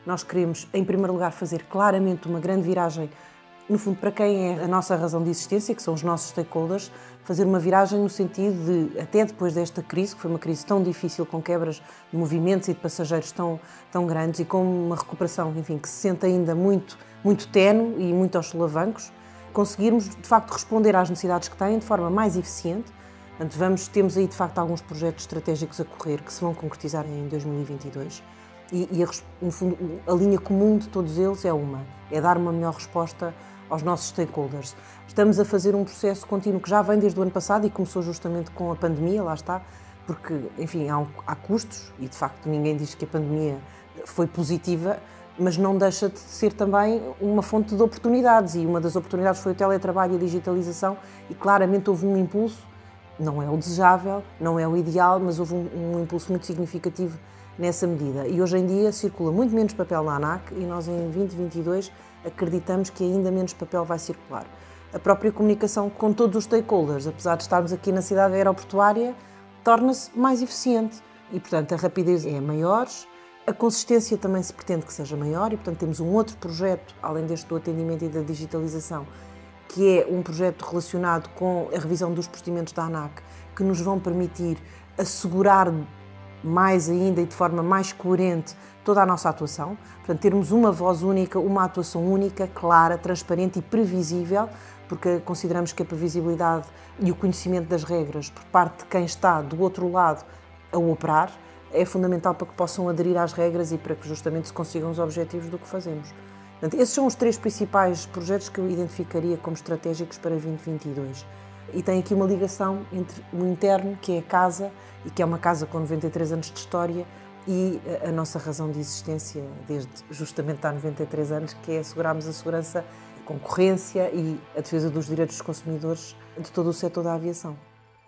Nós queremos, em primeiro lugar, fazer claramente uma grande viragem, no fundo, para quem é a nossa razão de existência, que são os nossos stakeholders, fazer uma viragem no sentido de, até depois desta crise, que foi uma crise tão difícil, com quebras de movimentos e de passageiros tão grandes e com uma recuperação, enfim, que se sente ainda muito ténue e muito aos solavancos, conseguirmos, de facto, responder às necessidades que têm de forma mais eficiente. Portanto, temos aí, de facto, alguns projetos estratégicos a correr que se vão concretizar em 2022. No fundo, a linha comum de todos eles é dar uma melhor resposta aos nossos stakeholders. Estamos a fazer um processo contínuo que já vem desde o ano passado e começou justamente com a pandemia, lá está, porque, enfim, há custos e, de facto, ninguém diz que a pandemia foi positiva, mas não deixa de ser também uma fonte de oportunidades, e uma das oportunidades foi o teletrabalho e a digitalização, e claramente houve um impulso, não é o desejável, não é o ideal, mas houve um impulso muito significativo nessa medida. E hoje em dia circula muito menos papel na ANAC e nós em 2022 acreditamos que ainda menos papel vai circular. A própria comunicação com todos os stakeholders, apesar de estarmos aqui na cidade aeroportuária, torna-se mais eficiente e, portanto, a rapidez é maior, a consistência também se pretende que seja maior e, portanto, temos um outro projeto, além deste do atendimento e da digitalização, que é um projeto relacionado com a revisão dos procedimentos da ANAC, que nos vão permitir assegurar mais ainda e de forma mais coerente toda a nossa atuação. Portanto, termos uma voz única, uma atuação única, clara, transparente e previsível, porque consideramos que a previsibilidade e o conhecimento das regras por parte de quem está do outro lado a operar é fundamental para que possam aderir às regras e para que justamente se consigam os objetivos do que fazemos. Portanto, esses são os três principais projetos que eu identificaria como estratégicos para 2022. E tem aqui uma ligação entre o interno, que é a casa, e que é uma casa com 93 anos de história, e a nossa razão de existência desde justamente há 93 anos, que é assegurarmos a segurança, a concorrência e a defesa dos direitos dos consumidores de todo o setor da aviação.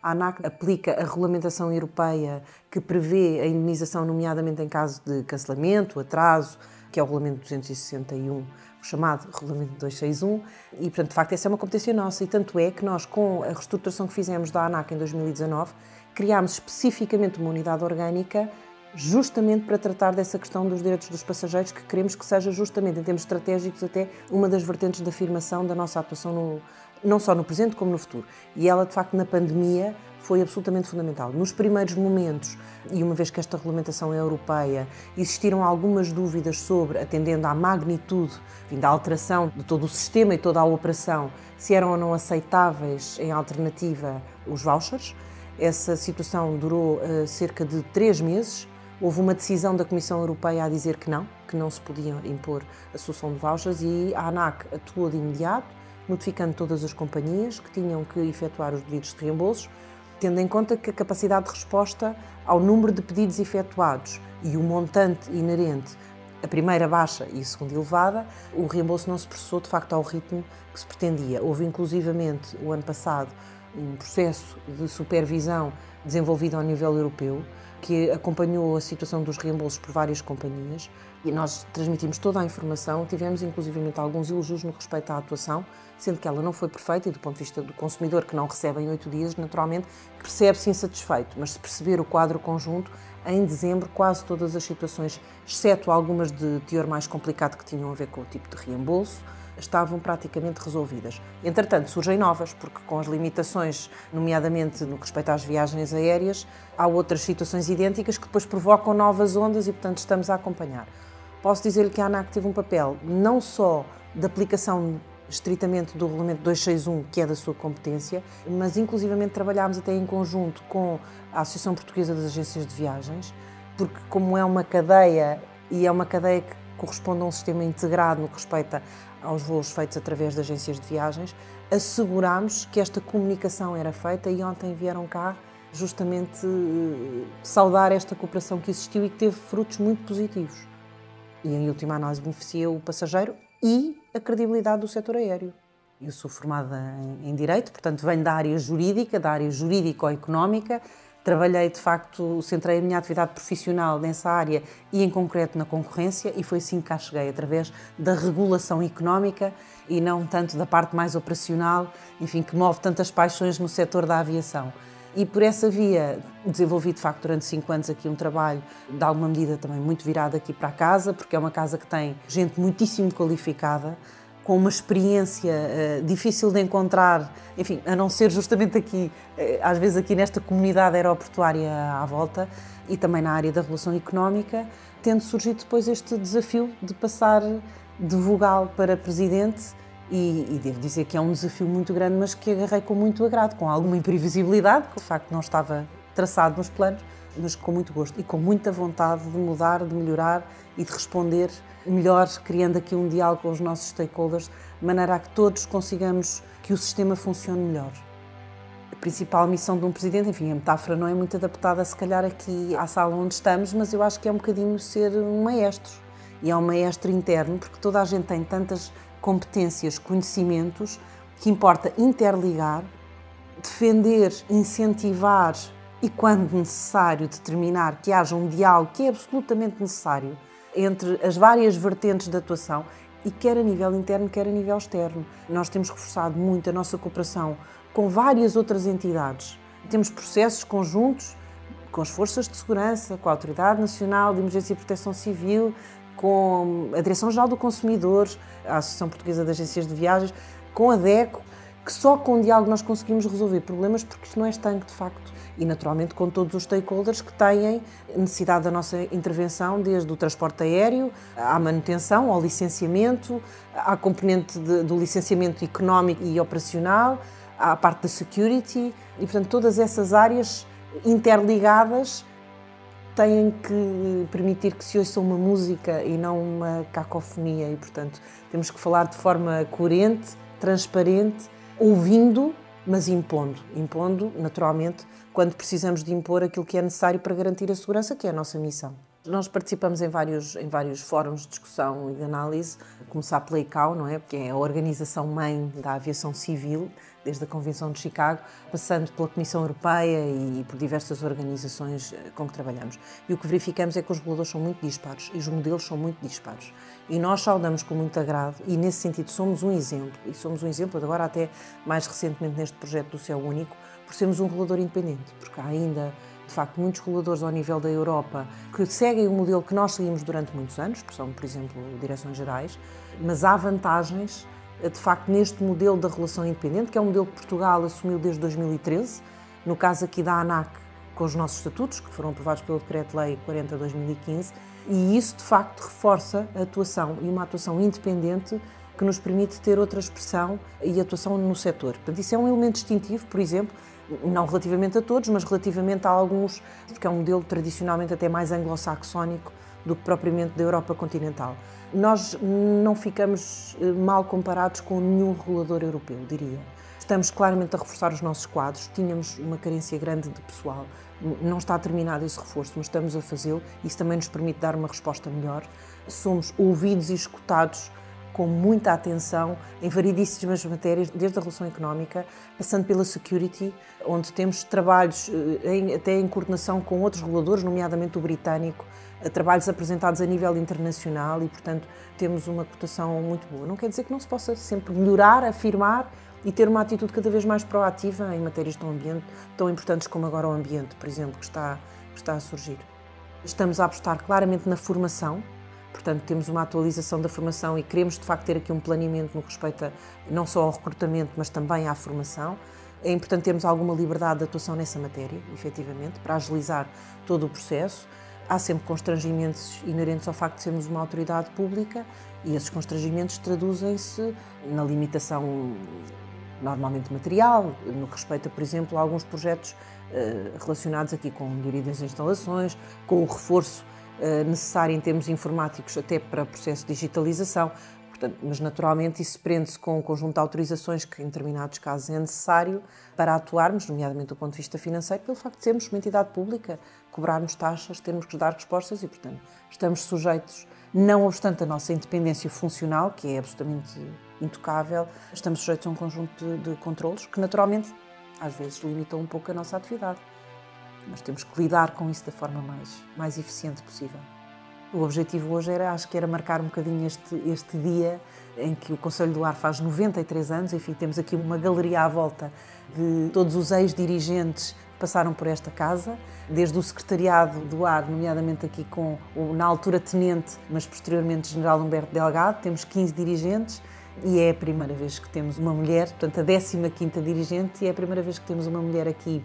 A ANAC aplica a regulamentação europeia que prevê a indemnização, nomeadamente em caso de cancelamento, atraso, que é o Regulamento 261, o chamado Regulamento 261, e, portanto, de facto, essa é uma competência nossa, e tanto é que nós, com a reestruturação que fizemos da ANAC em 2019, criámos especificamente uma unidade orgânica justamente para tratar dessa questão dos direitos dos passageiros, que queremos que seja justamente, em termos estratégicos, até uma das vertentes de afirmação da nossa atuação, não só no presente como no futuro. E ela, de facto, na pandemia, foi absolutamente fundamental. Nos primeiros momentos, e uma vez que esta regulamentação é europeia, existiram algumas dúvidas sobre, atendendo à magnitude da alteração de todo o sistema e toda a operação, se eram ou não aceitáveis em alternativa os vouchers. Essa situação durou cerca de 3 meses. Houve uma decisão da Comissão Europeia a dizer que não se podia impor a solução de vouchers, e a ANAC atuou de imediato, notificando todas as companhias que tinham que efetuar os pedidos de reembolsos, tendo em conta que a capacidade de resposta ao número de pedidos efetuados e o montante inerente, a primeira baixa e a segunda elevada, o reembolso não se processou de facto ao ritmo que se pretendia. Houve inclusivamente, o ano passado, um processo de supervisão desenvolvido ao nível europeu, que acompanhou a situação dos reembolsos por várias companhias, e nós transmitimos toda a informação, tivemos inclusivamente alguns elogios no respeito à atuação, sendo que ela não foi perfeita, e do ponto de vista do consumidor, que não recebe em 8 dias, naturalmente, percebe-se insatisfeito, mas se perceber o quadro conjunto, em dezembro quase todas as situações, exceto algumas de teor mais complicado que tinham a ver com o tipo de reembolso, estavam praticamente resolvidas. Entretanto, surgem novas, porque com as limitações, nomeadamente no que respeita às viagens aéreas, há outras situações idênticas que depois provocam novas ondas e, portanto, estamos a acompanhar. Posso dizer-lhe que a ANAC teve um papel não só de aplicação estritamente do Regulamento 261, que é da sua competência, mas inclusivamente trabalhámos até em conjunto com a Associação Portuguesa das Agências de Viagens, porque como é uma cadeia, e é uma cadeia que corresponde a um sistema integrado no que respeita aos voos feitos através de agências de viagens, assegurámos que esta comunicação era feita, e ontem vieram cá justamente saudar esta cooperação que existiu e que teve frutos muito positivos. E em última análise beneficia o passageiro e a credibilidade do setor aéreo. Eu sou formada em Direito, portanto venho da área jurídica, da área jurídico-económica. Trabalhei, de facto, centrei a minha atividade profissional nessa área e, em concreto, na concorrência, e foi assim que cá cheguei, através da regulação económica e não tanto da parte mais operacional, enfim, que move tantas paixões no setor da aviação. E por essa via desenvolvi, de facto, durante 5 anos aqui um trabalho, de alguma medida também muito virado aqui para a casa, porque é uma casa que tem gente muitíssimo qualificada, com uma experiência difícil de encontrar, enfim, a não ser justamente aqui, às vezes aqui nesta comunidade aeroportuária à volta, e também na área da relação económica, tendo surgido depois este desafio de passar de vogal para presidente, e devo dizer que é um desafio muito grande, mas que agarrei com muito agrado, com alguma imprevisibilidade, que de facto não estava traçado nos planos, mas com muito gosto e com muita vontade de mudar, de melhorar e de responder melhor, criando aqui um diálogo com os nossos stakeholders, de maneira a que todos consigamos que o sistema funcione melhor. A principal missão de um presidente, enfim, a metáfora não é muito adaptada se calhar aqui à sala onde estamos, mas eu acho que é um bocadinho ser um maestro. E é um maestro interno, porque toda a gente tem tantas competências, conhecimentos, que importa interligar, defender, incentivar e, quando necessário, determinar que haja um diálogo que é absolutamente necessário entre as várias vertentes de atuação, e quer a nível interno, quer a nível externo. Nós temos reforçado muito a nossa cooperação com várias outras entidades. Temos processos conjuntos com as forças de segurança, com a Autoridade Nacional de Emergência e Proteção Civil, com a Direção-Geral do Consumidor, a Associação Portuguesa de Agências de Viagens, com a DECO, que só com diálogo nós conseguimos resolver problemas, porque isto não é estanque, de facto. E, naturalmente, com todos os stakeholders que têm necessidade da nossa intervenção, desde o transporte aéreo, à manutenção, ao licenciamento, à componente do licenciamento económico e operacional, à parte da security, e, portanto, todas essas áreas interligadas têm que permitir que se ouça uma música e não uma cacofonia, e, portanto, temos que falar de forma coerente, transparente, ouvindo, mas impondo. Impondo, naturalmente, quando precisamos de impor aquilo que é necessário para garantir a segurança, que é a nossa missão. Nós participamos em vários fóruns de discussão e de análise, a começar pela ICAO, não é? Que é a organização-mãe da aviação civil, desde a Convenção de Chicago, passando pela Comissão Europeia e por diversas organizações com que trabalhamos. E o que verificamos é que os reguladores são muito dispares e os modelos são muito dispares. E nós saudamos com muito agrado e, nesse sentido, somos um exemplo. E somos um exemplo, agora até mais recentemente neste projeto do Céu Único, por sermos um regulador independente, porque há ainda, de facto, muitos reguladores ao nível da Europa que seguem o modelo que nós seguimos durante muitos anos, que são, por exemplo, direções gerais, mas há vantagens, de facto, neste modelo da relação independente, que é um modelo que Portugal assumiu desde 2013, no caso aqui da ANAC, com os nossos estatutos, que foram aprovados pelo Decreto-Lei 40/2015, e isso, de facto, reforça a atuação, e uma atuação independente que nos permite ter outra expressão e atuação no setor. Portanto, isso é um elemento distintivo, por exemplo, não relativamente a todos, mas relativamente a alguns, porque é um modelo tradicionalmente até mais anglo-saxónico do que propriamente da Europa continental. Nós não ficamos mal comparados com nenhum regulador europeu, diria. Estamos claramente a reforçar os nossos quadros, tínhamos uma carência grande de pessoal, não está terminado esse reforço, mas estamos a fazê-lo, isso também nos permite dar uma resposta melhor. Somos ouvidos e escutados com muita atenção em variedíssimas matérias, desde a relação económica, passando pela security, onde temos trabalhos até em coordenação com outros reguladores, nomeadamente o britânico, trabalhos apresentados a nível internacional e, portanto, temos uma cotação muito boa. Não quer dizer que não se possa sempre melhorar, afirmar e ter uma atitude cada vez mais proativa em matérias tão importantes como agora o ambiente, por exemplo, que está a surgir. Estamos a apostar claramente na formação. Portanto, temos uma atualização da formação e queremos, de facto, ter aqui um planeamento no que respeita não só ao recrutamento, mas também à formação. É importante termos alguma liberdade de atuação nessa matéria, efetivamente, para agilizar todo o processo. Há sempre constrangimentos inerentes ao facto de sermos uma autoridade pública e esses constrangimentos traduzem-se na limitação normalmente material, no que respeita, por exemplo, a alguns projetos relacionados aqui com melhoria das instalações, com o reforço necessário em termos informáticos até para o processo de digitalização. Portanto, mas naturalmente isso prende-se com um conjunto de autorizações que em determinados casos é necessário para atuarmos, nomeadamente do ponto de vista financeiro, pelo facto de sermos uma entidade pública, cobrarmos taxas, termos que dar respostas e, portanto, estamos sujeitos, não obstante a nossa independência funcional, que é absolutamente intocável, estamos sujeitos a um conjunto de controlos que naturalmente às vezes limitam um pouco a nossa atividade. Mas temos que lidar com isso da forma mais eficiente possível. O objetivo hoje acho que era marcar um bocadinho este dia em que o Conselho do Ar faz 93 anos, enfim, temos aqui uma galeria à volta de todos os ex-dirigentes passaram por esta casa, desde o secretariado do ar, nomeadamente aqui com o, na altura, tenente, mas posteriormente general Humberto Delgado, temos 15 dirigentes e é a primeira vez que temos uma mulher, portanto a 15ª dirigente, e é a primeira vez que temos uma mulher aqui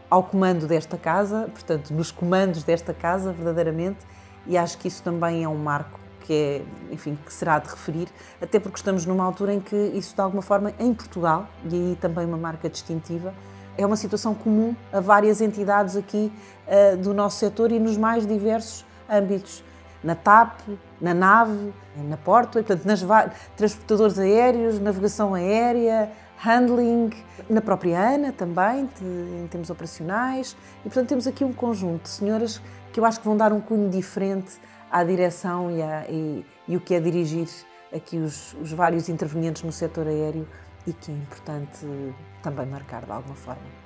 ao comando desta casa, portanto nos comandos desta casa, verdadeiramente, e acho que isso também é um marco que é, enfim, que será de referir, até porque estamos numa altura em que isso, de alguma forma, em Portugal, e aí também uma marca distintiva, é uma situação comum a várias entidades aqui do nosso setor e nos mais diversos âmbitos. Na TAP, na nave, na Porto, portanto, nas transportadores aéreos, navegação aérea, handling, na própria ANA também, em termos operacionais. E, portanto, temos aqui um conjunto de senhoras que eu acho que vão dar um cunho diferente à direção e o que é dirigir aqui os vários intervenientes no setor aéreo e que é importante também marcar de alguma forma.